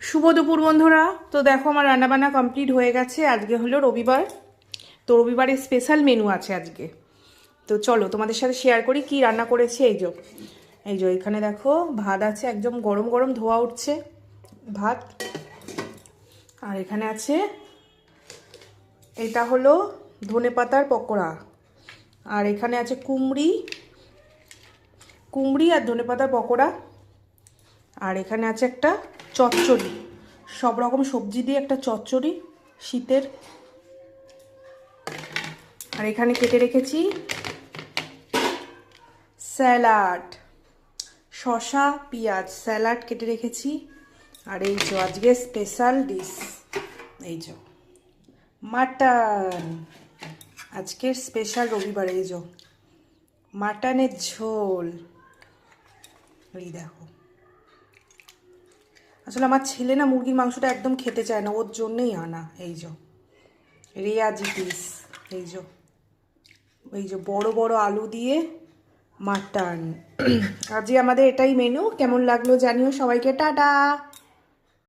শুভ দুপুর বন্ধুরা। তো দেখো আমার রান্নাবান্না কমপ্লিট হয়ে গেছে। আজকে হলো রবিবার, তো রবিবারের স্পেশাল মেনু আছে আজকে। তো চলো তোমাদের সাথে শেয়ার করি কি রান্না করেছি। এই যে এখানে দেখো ভাত আছে, একদম গরম গরম ধোয়া উঠছে ভাত। আর এখানে আছে, এটা হলো ধনেপাতার পকোড়া। আর এখানে আছে কুমড়ি আর ধনেপাতার পকোড়া। আর এখানে আছে একটা চচ্চড়ি, সব রকম সবজি দিয়ে একটা চচ্চড়ি শীতের। আর এখানে কেটে রেখেছি স্যালাড, শসা পেঁয়াজ স্যালাড কেটে রেখেছি। আর এই যে আজকে স্পেশাল ডিশ, এই যে মাটন। আজকের স্পেশাল রবিবার, এই যে মাটনের ঝোল। এই দেখো, আসলে আমার ছেলে না মুরগির মাংসটা একদম খেতে চায় না, ওর জন্যই আনা। এই যে রেয়াজি পিস, এই যে বড় বড় আলু দিয়ে মাটন। আজকে আমাদের এটাই মেনু। কেমন লাগলো জানিও সবাইকে। টাটা।